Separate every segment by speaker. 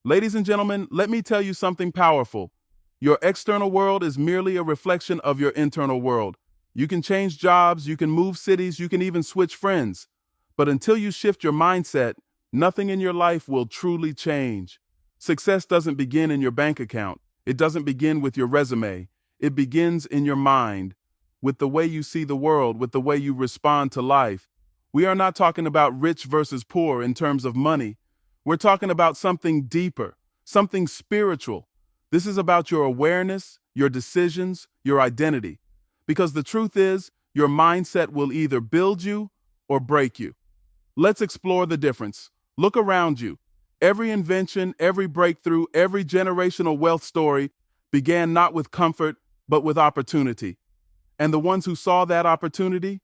Speaker 1: Ladies and gentlemen, let me tell you something powerful. Your external world is merely a reflection of your internal world. You can change jobs, you can move cities, you can even switch friends. But until you shift your mindset, nothing in your life will truly change. Success doesn't begin in your bank account. It doesn't begin with your resume. It begins in your mind, with the way you see the world, with the way you respond to life. We are not talking about rich versus poor in terms of money. We're talking about something deeper, something spiritual. This is about your awareness, your decisions, your identity. Because the truth is, your mindset will either build you or break you. Let's explore the difference. Look around you. Every invention, every breakthrough, every generational wealth story began not with comfort, but with opportunity. And the ones who saw that opportunity,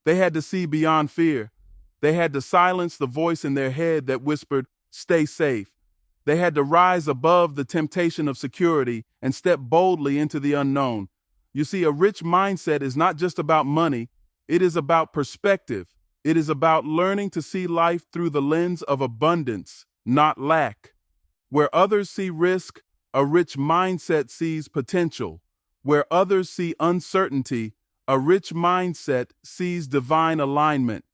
Speaker 1: they had to see beyond fear. They had to silence the voice in their head that whispered, "Stay safe." They had to rise above the temptation of security and step boldly into the unknown. You see, a rich mindset is not just about money, it is about perspective. It is about learning to see life through the lens of abundance, not lack. Where others see risk, a rich mindset sees potential. Where others see uncertainty, a rich mindset sees divine alignment.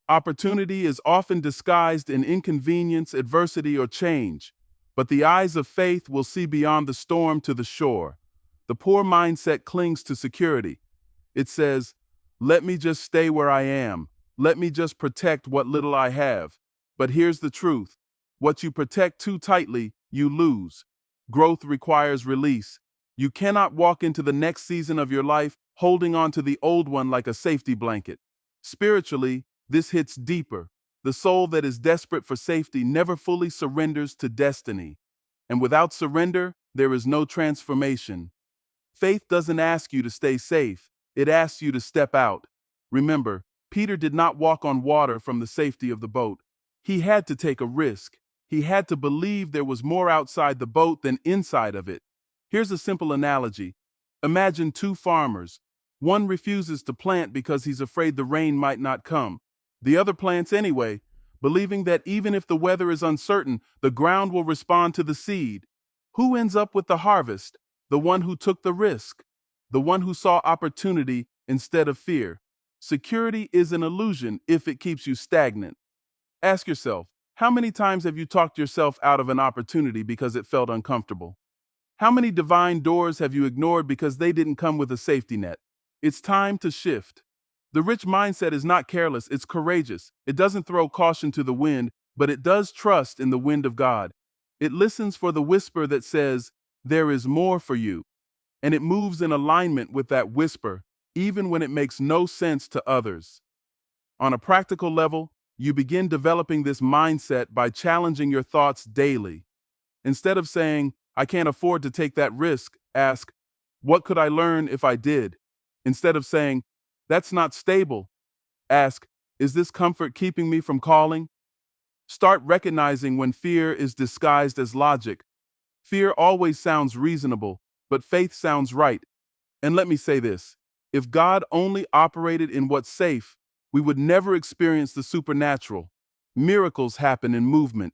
Speaker 1: Opportunity is often disguised in inconvenience, adversity, or change, but the eyes of faith will see beyond the storm to the shore. The poor mindset clings to security. It says, "Let me just stay where I am. Let me just protect what little I have." But here's the truth. What you protect too tightly, you lose. Growth requires release. You cannot walk into the next season of your life holding on to the old one like a safety blanket. Spiritually, this hits deeper. The soul that is desperate for safety never fully surrenders to destiny. And without surrender, there is no transformation. Faith doesn't ask you to stay safe. It asks you to step out. Remember, Peter did not walk on water from the safety of the boat. He had to take a risk. He had to believe there was more outside the boat than inside of it. Here's a simple analogy. Imagine two farmers. One refuses to plant because he's afraid the rain might not come. The other plants anyway, believing that even if the weather is uncertain, the ground will respond to the seed. Who ends up with the harvest? The one who took the risk. The one who saw opportunity instead of fear. Security is an illusion if it keeps you stagnant. Ask yourself, how many times have you talked yourself out of an opportunity because it felt uncomfortable? How many divine doors have you ignored because they didn't come with a safety net? It's time to shift. The rich mindset is not careless, it's courageous. It doesn't throw caution to the wind, but it does trust in the wind of God. It listens for the whisper that says, "There is more for you." And it moves in alignment with that whisper, even when it makes no sense to others. On a practical level, you begin developing this mindset by challenging your thoughts daily. Instead of saying, "I can't afford to take that risk," ask, "What could I learn if I did?" Instead of saying, "That's not stable," ask, "Is this comfort keeping me from calling?" Start recognizing when fear is disguised as logic. Fear always sounds reasonable, but faith sounds right. And let me say this, if God only operated in what's safe, we would never experience the supernatural. Miracles happen in movement.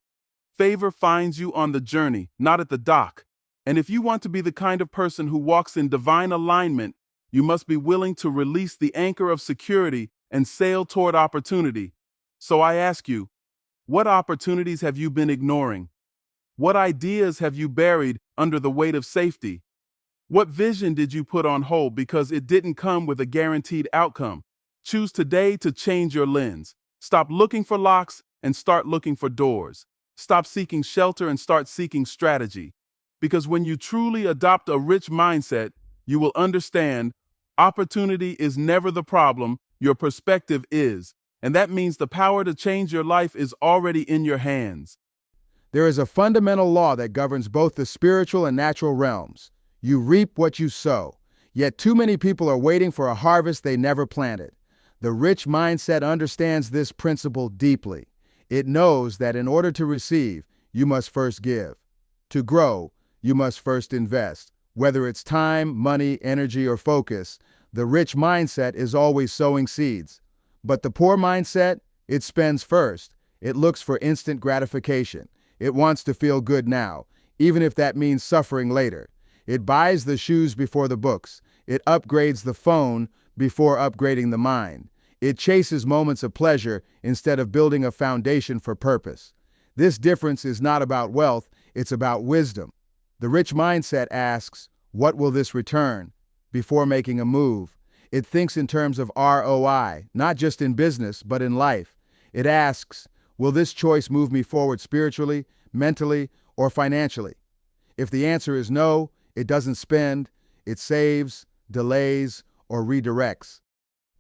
Speaker 1: Favor finds you on the journey, not at the dock. And if you want to be the kind of person who walks in divine alignment, you must be willing to release the anchor of security and sail toward opportunity. So I ask you, what opportunities have you been ignoring? What ideas have you buried under the weight of safety? What vision did you put on hold because it didn't come with a guaranteed outcome? Choose today to change your lens. Stop looking for locks and start looking for doors. Stop seeking shelter and start seeking strategy. Because when you truly adopt a rich mindset, you will understand opportunity is never the problem, your perspective is. And that means the power to change your life is already in your hands.
Speaker 2: There is a fundamental law that governs both the spiritual and natural realms. You reap what you sow. Yet too many people are waiting for a harvest they never planted. The rich mindset understands this principle deeply. It knows that in order to receive, you must first give. To grow, you must first invest. Whether it's time, money, energy, or focus, the rich mindset is always sowing seeds. But the poor mindset, it spends first. It looks for instant gratification. It wants to feel good now, even if that means suffering later. It buys the shoes before the books. It upgrades the phone before upgrading the mind. It chases moments of pleasure instead of building a foundation for purpose. This difference is not about wealth, it's about wisdom. The rich mindset asks, "What will this return?" before making a move. It thinks in terms of ROI, not just in business, but in life. It asks, "Will this choice move me forward spiritually, mentally, or financially?" If the answer is no, it doesn't spend, it saves, delays, or redirects.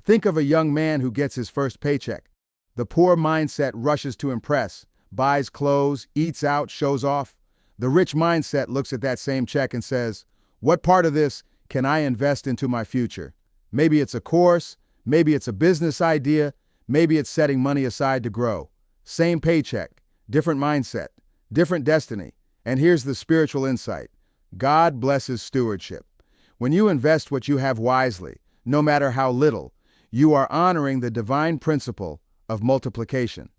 Speaker 2: Think of a young man who gets his first paycheck. The poor mindset rushes to impress, buys clothes, eats out, shows off. The rich mindset looks at that same check and says, "What part of this can I invest into my future?" Maybe it's a course, maybe it's a business idea, maybe it's setting money aside to grow. Same paycheck, different mindset, different destiny. And here's the spiritual insight. God blesses stewardship. When you invest what you have wisely, no matter how little, you are honoring the divine principle of multiplication.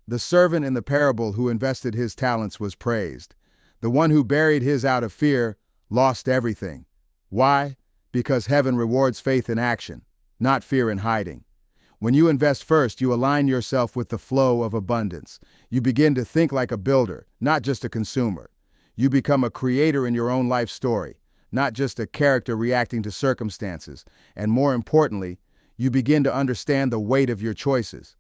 Speaker 2: The servant in the parable who invested his talents was praised. The one who buried his out of fear lost everything. Why? Because heaven rewards faith in action, not fear in hiding. When you invest first, you align yourself with the flow of abundance. You begin to think like a builder, not just a consumer. You become a creator in your own life story, not just a character reacting to circumstances. And more importantly, you begin to understand the weight of your choices.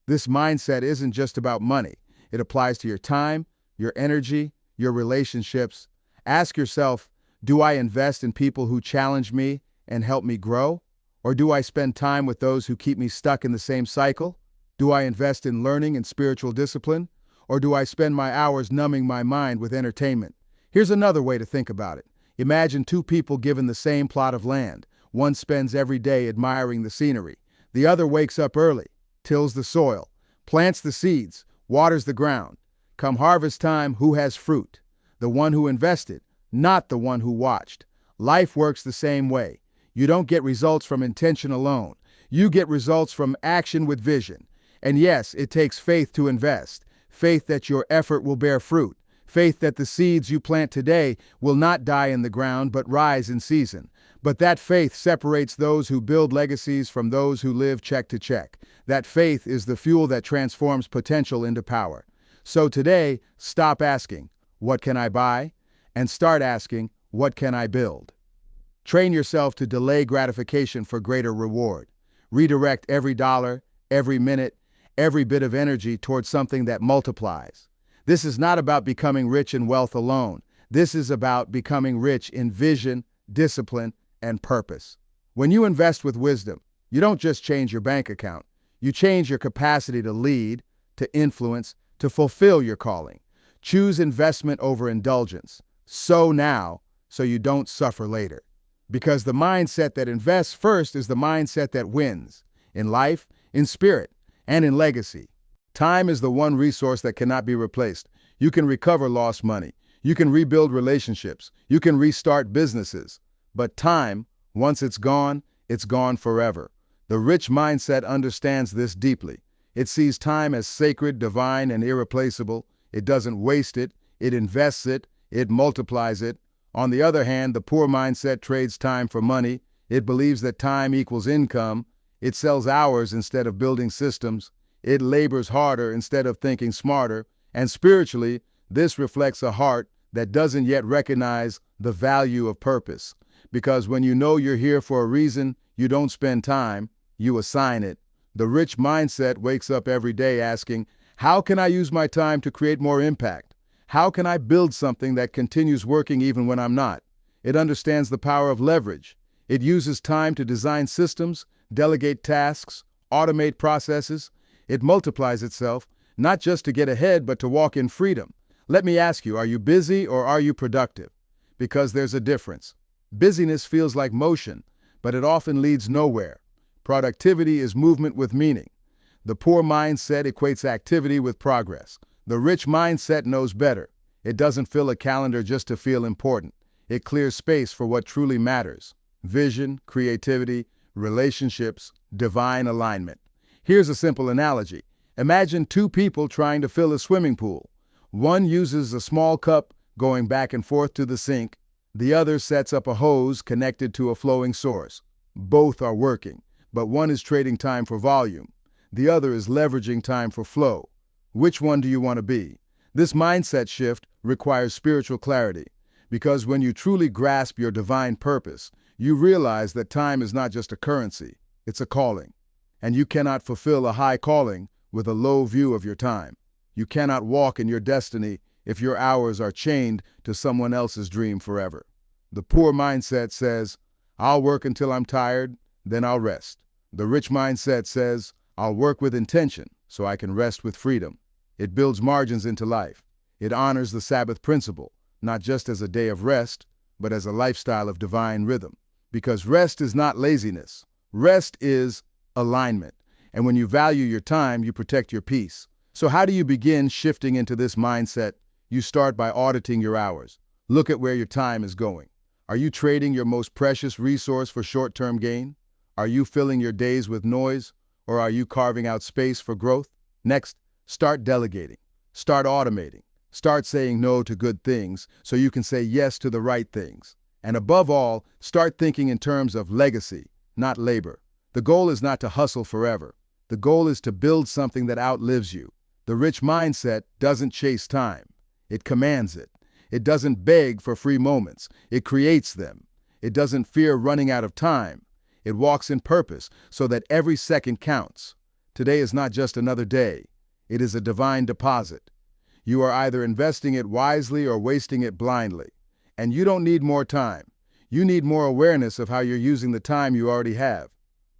Speaker 2: This mindset isn't just about money. It applies to your time, your energy, your relationships. Ask yourself, do I invest in people who challenge me and help me grow? Or do I spend time with those who keep me stuck in the same cycle? Do I invest in learning and spiritual discipline? Or do I spend my hours numbing my mind with entertainment? Here's another way to think about it. Imagine two people given the same plot of land. One spends every day admiring the scenery. The other wakes up early, tills the soil, plants the seeds, waters the ground. Come harvest time, who has fruit? The one who invested, not the one who watched. Life works the same way. You don't get results from intention alone. You get results from action with vision. And yes, it takes faith to invest. Faith that your effort will bear fruit. Faith that the seeds you plant today will not die in the ground but rise in season. But that faith separates those who build legacies from those who live check to check. That faith is the fuel that transforms potential into power. So today, stop asking, "What can I buy?" and start asking, "What can I build?" Train yourself to delay gratification for greater reward. Redirect every dollar, every minute, every bit of energy towards something that multiplies. This is not about becoming rich in wealth alone. This is about becoming rich in vision, discipline, and purpose. When you invest with wisdom, you don't just change your bank account. You change your capacity to lead, to influence, to fulfill your calling. Choose investment over indulgence. Sow now so you don't suffer later. Because the mindset that invests first is the mindset that wins in life, in spirit, and in legacy. Time is the one resource that cannot be replaced. You can recover lost money. You can rebuild relationships. You can restart businesses. But time, once it's gone forever. The rich mindset understands this deeply. It sees time as sacred, divine, and irreplaceable. It doesn't waste it. It invests it. It multiplies it. On the other hand, the poor mindset trades time for money. It believes that time equals income. It sells hours instead of building systems. It labors harder instead of thinking smarter. And spiritually, this reflects a heart that doesn't yet recognize the value of purpose. Because when you know you're here for a reason, you don't spend time, you assign it. The rich mindset wakes up every day asking, how can I use my time to create more impact? How can I build something that continues working even when I'm not? It understands the power of leverage. It uses time to design systems, delegate tasks, automate processes. It multiplies itself, not just to get ahead, but to walk in freedom. Let me ask you, are you busy or are you productive? Because there's a difference. Busyness feels like motion, but it often leads nowhere. Productivity is movement with meaning. The poor mindset equates activity with progress. The rich mindset knows better. It doesn't fill a calendar just to feel important. It clears space for what truly matters. Vision, creativity, relationships, divine alignment. Here's a simple analogy. Imagine two people trying to fill a swimming pool. One uses a small cup going back and forth to the sink. The other sets up a hose connected to a flowing source. Both are working, but one is trading time for volume. The other is leveraging time for flow. Which one do you want to be? This mindset shift requires spiritual clarity, because when you truly grasp your divine purpose, you realize that time is not just a currency, it's a calling. And you cannot fulfill a high calling with a low view of your time. You cannot walk in your destiny if your hours are chained to someone else's dream forever. The poor mindset says, I'll work until I'm tired, then I'll rest. The rich mindset says, I'll work with intention so I can rest with freedom. It builds margins into life. It honors the Sabbath principle, not just as a day of rest, but as a lifestyle of divine rhythm. Because rest is not laziness. Rest is alignment. And when you value your time, you protect your peace. So how do you begin shifting into this mindset? You start by auditing your hours. Look at where your time is going. Are you trading your most precious resource for short-term gain? Are you filling your days with noise? Or are you carving out space for growth? Next, start delegating. Start automating. Start saying no to good things so you can say yes to the right things. And above all, start thinking in terms of legacy, not labor. The goal is not to hustle forever. The goal is to build something that outlives you. The rich mindset doesn't chase time. It commands it. It doesn't beg for free moments. It creates them. It doesn't fear running out of time. It walks in purpose so that every second counts. Today is not just another day. It is a divine deposit. You are either investing it wisely or wasting it blindly. And you don't need more time. You need more awareness of how you're using the time you already have.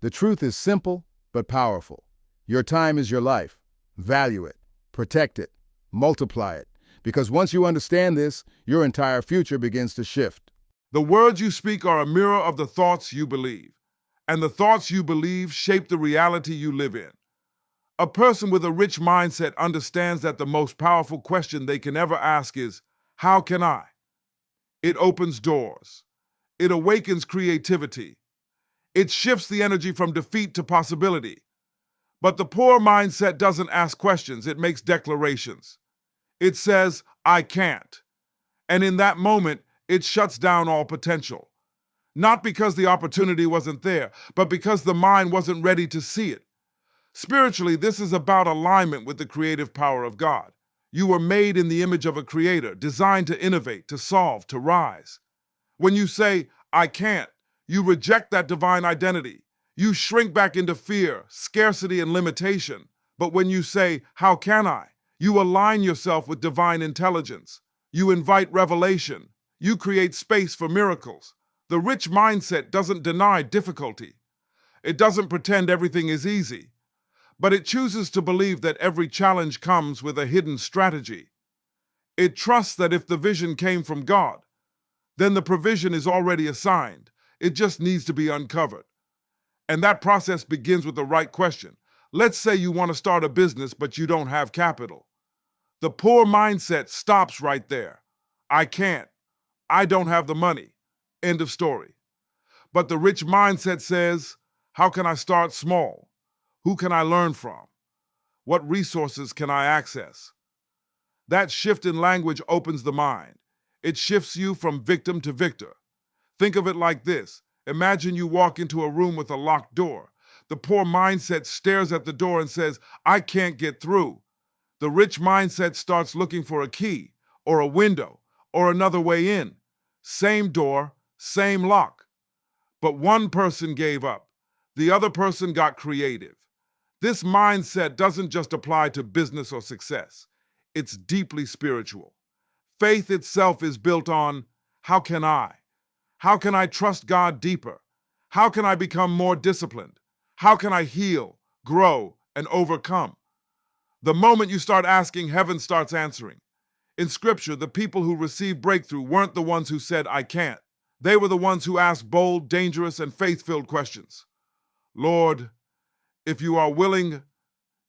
Speaker 2: The truth is simple but powerful. Your time is your life. Value it, protect it, multiply it. Because once you understand this, your entire future begins to shift.
Speaker 3: The words you speak are a mirror of the thoughts you believe, and the thoughts you believe shape the reality you live in. A person with a rich mindset understands that the most powerful question they can ever ask is, how can I? It opens doors. It awakens creativity. It shifts the energy from defeat to possibility. But the poor mindset doesn't ask questions, it makes declarations. It says, I can't. And in that moment, it shuts down all potential. Not because the opportunity wasn't there, but because the mind wasn't ready to see it. Spiritually, this is about alignment with the creative power of God. You were made in the image of a creator, designed to innovate, to solve, to rise. When you say, I can't, you reject that divine identity. You shrink back into fear, scarcity, and limitation. But when you say, how can I? You align yourself with divine intelligence. You invite revelation. You create space for miracles. The rich mindset doesn't deny difficulty. It doesn't pretend everything is easy. But it chooses to believe that every challenge comes with a hidden strategy. It trusts that if the vision came from God, then the provision is already assigned. It just needs to be uncovered. And that process begins with the right question. Let's say you want to start a business, but you don't have capital. The poor mindset stops right there. I can't. I don't have the money. End of story. But the rich mindset says, how can I start small? Who can I learn from? What resources can I access? That shift in language opens the mind. It shifts you from victim to victor. Think of it like this. Imagine you walk into a room with a locked door. The poor mindset stares at the door and says, I can't get through. The rich mindset starts looking for a key, or a window, or another way in. Same door, same lock. But one person gave up. The other person got creative. This mindset doesn't just apply to business or success. It's deeply spiritual. Faith itself is built on, how can I? How can I trust God deeper? How can I become more disciplined? How can I heal, grow, and overcome? The moment you start asking, heaven starts answering. In Scripture, the people who received breakthrough weren't the ones who said, I can't. They were the ones who asked bold, dangerous, and faith-filled questions. Lord, if you are willing,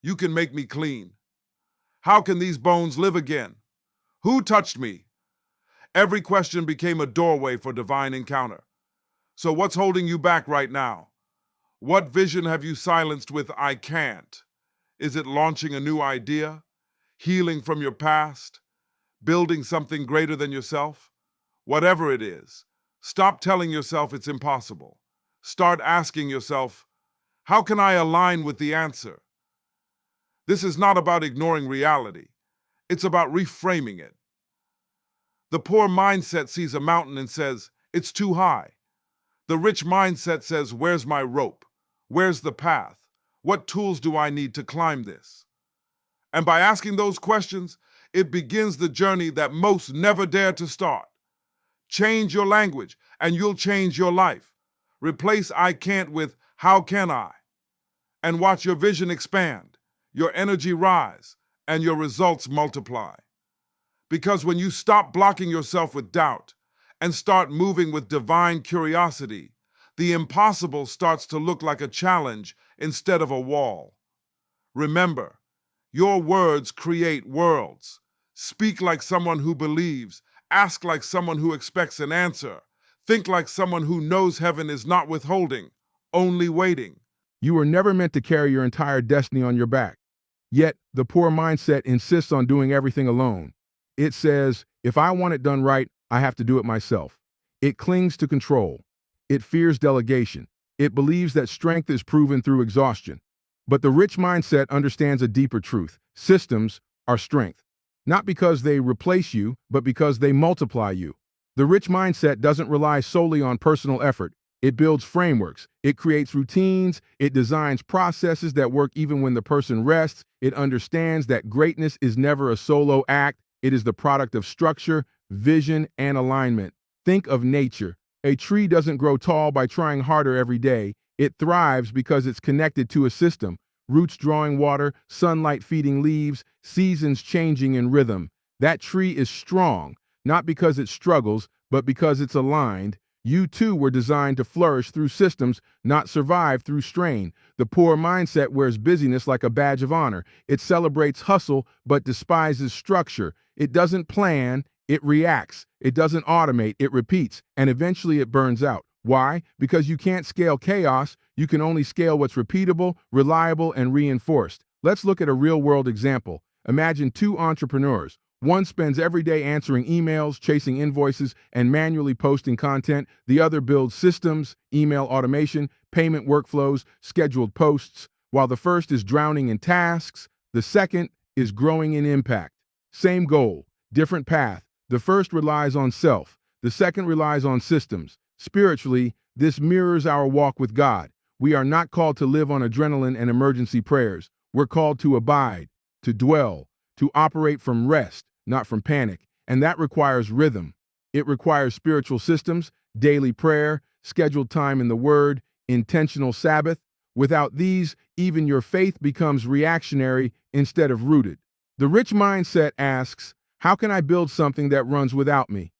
Speaker 3: you can make me clean. How can these bones live again? Who touched me? Every question became a doorway for divine encounter. So what's holding you back right now? What vision have you silenced with I can't? Is it launching a new idea? Healing from your past? building something greater than yourself? Whatever it is, stop telling yourself it's impossible. Start asking yourself, how can I align with the answer? This is not about ignoring reality. It's about reframing it. The poor mindset sees a mountain and says, it's too high. The rich mindset says, where's my rope? Where's the path? What tools do I need to climb this? And by asking those questions, it begins the journey that most never dare to start. Change your language, and you'll change your life. Replace I can't with how can I? And watch your vision expand, your energy rise, and your results multiply. Because when you stop blocking yourself with doubt and start moving with divine curiosity, the impossible starts to look like a challenge instead of a wall. Remember, your words create worlds. Speak like someone who believes. Ask like someone who expects an answer. Think like someone who knows heaven is not withholding, only waiting.
Speaker 1: You were never meant to carry your entire destiny on your back. Yet, the poor mindset insists on doing everything alone. It says, if I want it done right, I have to do it myself. It clings to control. It fears delegation. It believes that strength is proven through exhaustion. But the rich mindset understands a deeper truth. Systems are strength. Not because they replace you, but because they multiply you. The rich mindset doesn't rely solely on personal effort. It builds frameworks. It creates routines. It designs processes that work even when the person rests. It understands that greatness is never a solo act. It is the product of structure, vision, and alignment. Think of nature. A tree doesn't grow tall by trying harder every day. It thrives because it's connected to a system. Roots drawing water, sunlight feeding leaves, seasons changing in rhythm. That tree is strong, not because it struggles, but because it's aligned. You too were designed to flourish through systems, not survive through strain. The poor mindset wears busyness like a badge of honor. It celebrates hustle, but despises structure. It doesn't plan, it reacts. It doesn't automate, it repeats, and eventually it burns out. Why? Because you can't scale chaos. You can only scale what's repeatable, reliable, and reinforced. Let's look at a real-world example. Imagine two entrepreneurs. One spends every day answering emails, chasing invoices, and manually posting content. The other builds systems, email automation, payment workflows, scheduled posts. While the first is drowning in tasks, the second is growing in impact. Same goal, different path. The first relies on self. The second relies on systems. Spiritually, this mirrors our walk with God. We are not called to live on adrenaline and emergency prayers. We're called to abide, to dwell, to operate from rest, not from panic. And that requires rhythm. It requires spiritual systems, daily prayer, scheduled time in the Word, intentional Sabbath. Without these, even your faith becomes reactionary instead of rooted. The rich mindset asks, how can I build something that runs without me?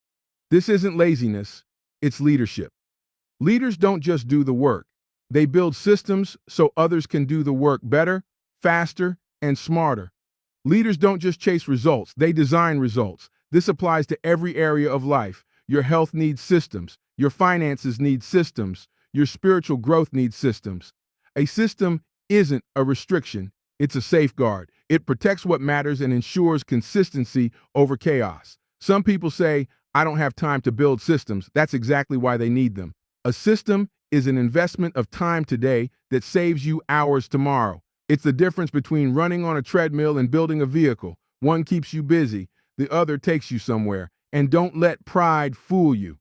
Speaker 1: This isn't laziness, it's leadership. Leaders don't just do the work. They build systems so others can do the work better, faster, and smarter. Leaders don't just chase results, they design results. This applies to every area of life. Your health needs systems. Your finances need systems. Your spiritual growth needs systems. A system isn't a restriction, it's a safeguard. It protects what matters and ensures consistency over chaos. Some people say, I don't have time to build systems. That's exactly why they need them. A system is an investment of time today that saves you hours tomorrow. It's the difference between running on a treadmill and building a vehicle. One keeps you busy, the other takes you somewhere. And don't let pride fool you.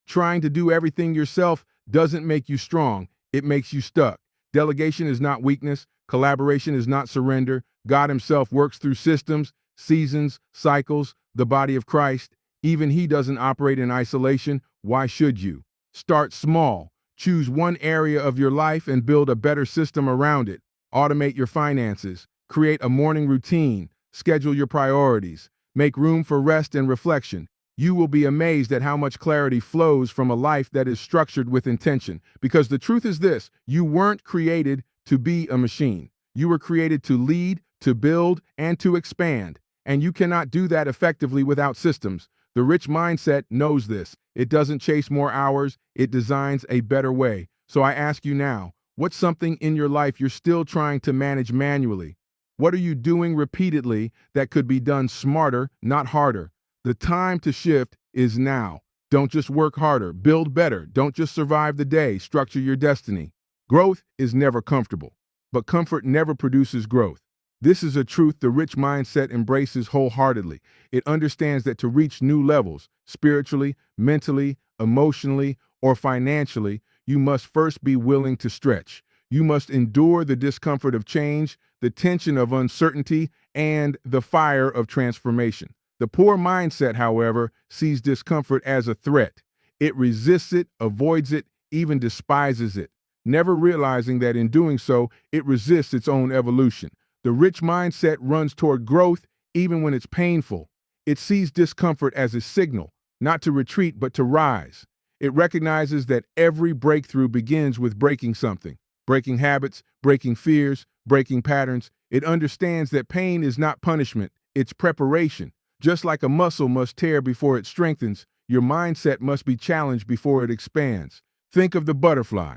Speaker 1: Trying to do everything yourself doesn't make you strong, it makes you stuck. Delegation is not weakness, collaboration is not surrender. God Himself works through systems, seasons, cycles, the body of Christ. Even He doesn't operate in isolation. Why should you? Start small. Choose one area of your life and build a better system around it. Automate your finances. Create a morning routine. Schedule your priorities. Make room for rest and reflection. You will be amazed at how much clarity flows from a life that is structured with intention. Because the truth is this, you weren't created to be a machine. You were created to lead, to build, and to expand. And you cannot do that effectively without systems. The rich mindset knows this. It doesn't chase more hours, it designs a better way. So I ask you now, what's something in your life you're still trying to manage manually? What are you doing repeatedly that could be done smarter, not harder?
Speaker 4: The time to shift is now. Don't just work harder, build better. Don't just survive the day, structure your destiny. Growth is never comfortable, but comfort never produces growth. This is a truth the rich mindset embraces wholeheartedly. It understands that to reach new levels, spiritually, mentally, emotionally, or financially, you must first be willing to stretch. You must endure the discomfort of change, the tension of uncertainty, and the fire of transformation. The poor mindset, however, sees discomfort as a threat. It resists it, avoids it, even despises it, never realizing that in doing so, it resists its own evolution. The rich mindset runs toward growth even when it's painful. It sees discomfort as a signal, not to retreat but to rise. It recognizes that every breakthrough begins with breaking something, breaking habits, breaking fears, breaking patterns. It understands that pain is not punishment, it's preparation. Just like a muscle must tear before it strengthens, your mindset must be challenged before it expands. Think of the butterfly.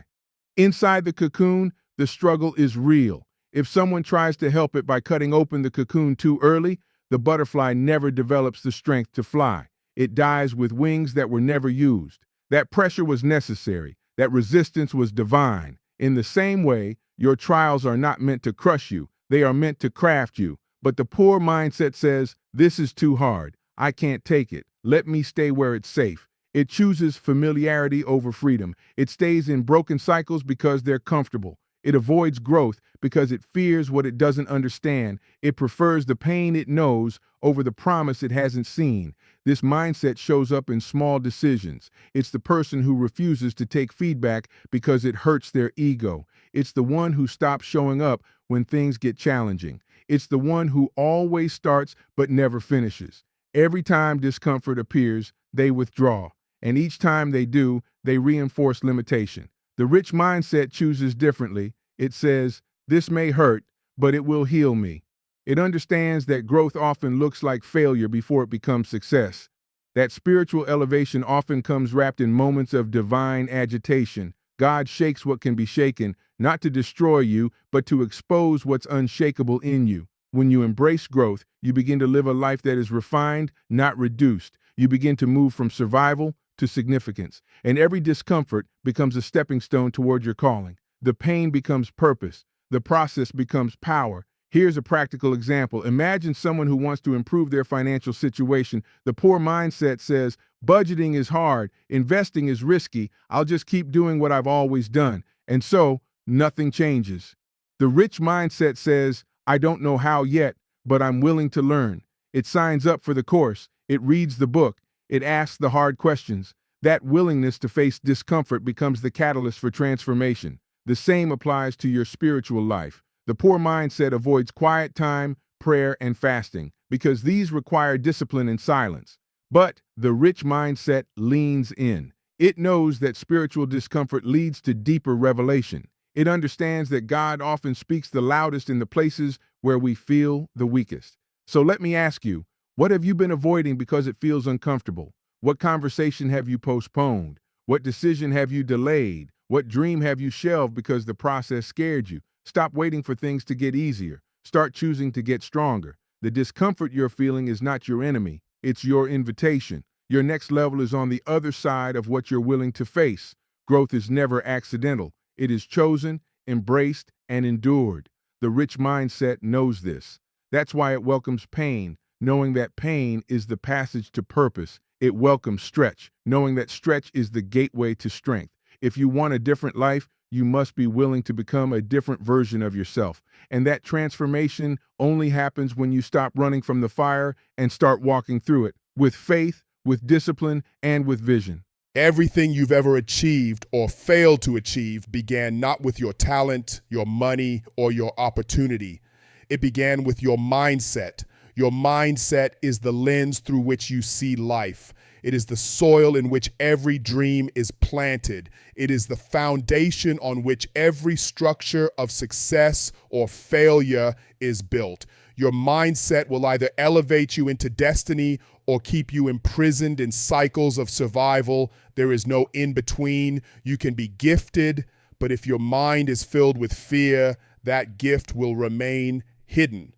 Speaker 4: Inside the cocoon, the struggle is real. If someone tries to help it by cutting open the cocoon too early, the butterfly never develops the strength to fly. It dies with wings that were never used. That pressure was necessary. That resistance was divine. In the same way, your trials are not meant to crush you. They are meant to craft you. But the poor mindset says, this is too hard. I can't take it. Let me stay where it's safe. It chooses familiarity over freedom. It stays in broken cycles because they're comfortable. It avoids growth because it fears what it doesn't understand. It prefers the pain it knows over the promise it hasn't seen. This mindset shows up in small decisions. It's the person who refuses to take feedback because it hurts their ego. It's the one who stops showing up when things get challenging. It's the one who always starts but never finishes. Every time discomfort appears, they withdraw. And each time they do, they reinforce limitation. The rich mindset chooses differently. It says, this may hurt, but it will heal me. It understands that growth often looks like failure before it becomes success. That spiritual elevation often comes wrapped in moments of divine agitation. God shakes what can be shaken, not to destroy you, but to expose what's unshakable in you. When you embrace growth, you begin to live a life that is refined, not reduced. You begin to move from survival to significance, and every discomfort becomes a stepping stone toward your calling. The pain becomes purpose. The process becomes power. Here's a practical example. Imagine someone who wants to improve their financial situation. The poor mindset says, budgeting is hard, investing is risky, I'll just keep doing what I've always done. And so, nothing changes. The rich mindset says, I don't know how yet, but I'm willing to learn. It signs up for the course. It reads the book. It asks the hard questions. That willingness to face discomfort becomes the catalyst for transformation. The same applies to your spiritual life. The poor mindset avoids quiet time, prayer, and fasting because these require discipline and silence. But the rich mindset leans in. It knows that spiritual discomfort leads to deeper revelation. It understands that God often speaks the loudest in the places where we feel the weakest. So let me ask you, what have you been avoiding because it feels uncomfortable? What conversation have you postponed? What decision have you delayed? What dream have you shelved because the process scared you? Stop waiting for things to get easier. Start choosing to get stronger. The discomfort you're feeling is not your enemy. It's your invitation. Your next level is on the other side of what you're willing to face. Growth is never accidental. It is chosen, embraced, and endured. The rich mindset knows this. That's why it welcomes pain, knowing that pain is the passage to purpose. It welcomes stretch, knowing that stretch is the gateway to strength. If you want a different life, you must be willing to become a different version of yourself. And that transformation only happens when you stop running from the fire and start walking through it with faith, with discipline, and with vision.
Speaker 5: Everything you've ever achieved or failed to achieve began not with your talent, your money, or your opportunity. It began with your mindset. Your mindset is the lens through which you see life. It is the soil in which every dream is planted. It is the foundation on which every structure of success or failure is built. Your mindset will either elevate you into destiny or keep you imprisoned in cycles of survival. There is no in between. You can be gifted, but if your mind is filled with fear, that gift will remain hidden.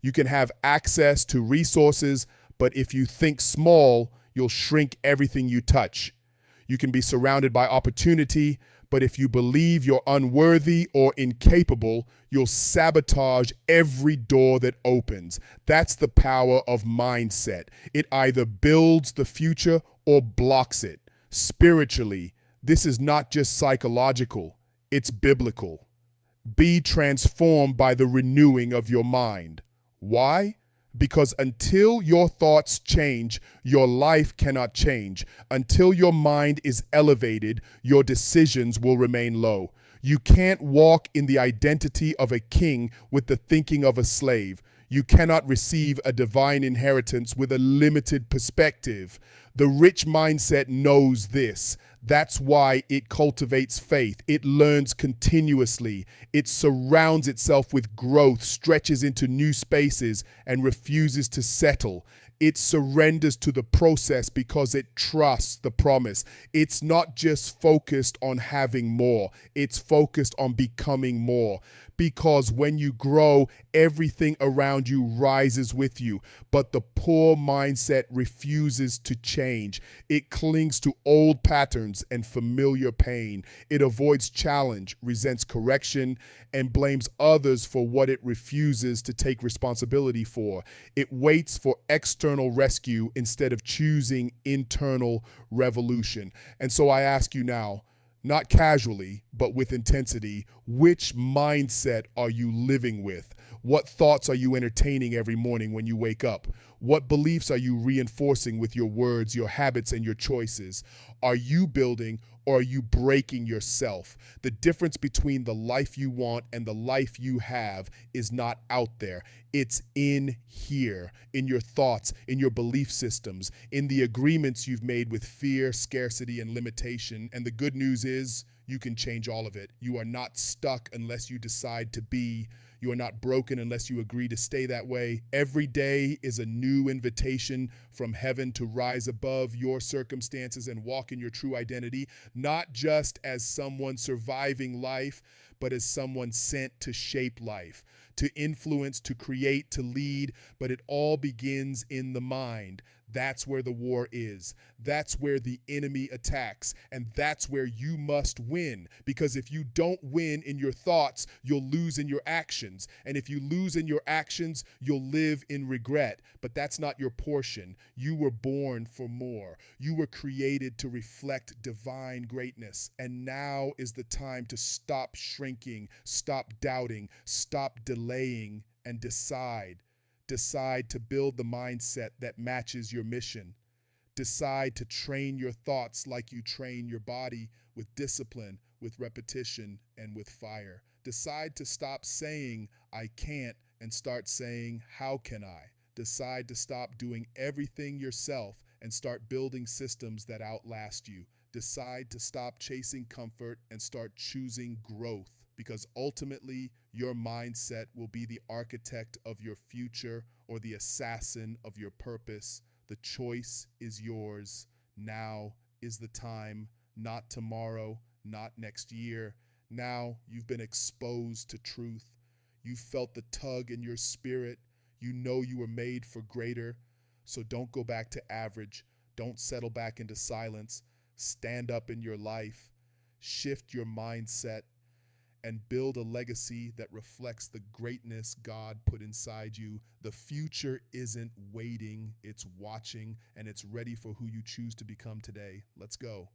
Speaker 5: You can have access to resources, But if you think small, you'll shrink everything you touch. You can be surrounded by opportunity, but if you believe you're unworthy or incapable, you'll sabotage every door that opens. That's the power of mindset. It either builds the future or blocks it. Spiritually, this is not just psychological, it's biblical. Be transformed by the renewing of your mind. Why? Because until your thoughts change, your life cannot change. Until your mind is elevated, your decisions will remain low. You can't walk in the identity of a king with the thinking of a slave. You cannot receive a divine inheritance with a limited perspective. The rich mindset knows this. That's why it cultivates faith. It learns continuously. It surrounds itself with growth, stretches into new spaces, and refuses to settle. It surrenders to the process because it trusts the promise. It's not just focused on having more. It's focused on becoming more. Because when you grow, everything around you rises with you. But the poor mindset refuses to change. It clings to old patterns and familiar pain. It avoids challenge, resents correction, and blames others for what it refuses to take responsibility for. It waits for external rescue instead of choosing internal revolution. And so I ask you now, not casually, but with intensity, which mindset are you living with? What thoughts are you entertaining every morning when you wake up? What beliefs are you reinforcing with your words, your habits, and your choices? Are you building or are you breaking yourself? The difference between the life you want and the life you have is not out there. It's in here, in your thoughts, in your belief systems, in the agreements you've made with fear, scarcity, and limitation. And the good news is you can change all of it. You are not stuck unless you decide to be. You are not broken unless you agree to stay that way. Every day is a new invitation from heaven to rise above your circumstances and walk in your true identity, not just as someone surviving life, but as someone sent to shape life, to influence, to create, to lead. But it all begins in the mind. That's where the war is. That's where the enemy attacks. And that's where you must win. Because if you don't win in your thoughts, you'll lose in your actions. And if you lose in your actions, you'll live in regret. But that's not your portion. You were born for more. You were created to reflect divine greatness. And now is the time to stop shrinking, stop doubting, stop delaying, and decide. Decide to build the mindset that matches your mission. Decide to train your thoughts like you train your body, with discipline, with repetition, and with fire. Decide to stop saying, I can't, and start saying, how can I? Decide to stop doing everything yourself and start building systems that outlast you. Decide to stop chasing comfort and start choosing growth. Because ultimately, your mindset will be the architect of your future or the assassin of your purpose. The choice is yours. Now is the time, not tomorrow, not next year. Now you've been exposed to truth. You felt the tug in your spirit. You know you were made for greater. So don't go back to average. Don't settle back into silence. Stand up in your life. Shift your mindset. And build a legacy that reflects the greatness God put inside you. The future isn't waiting, it's watching, and it's ready for who you choose to become today. Let's go.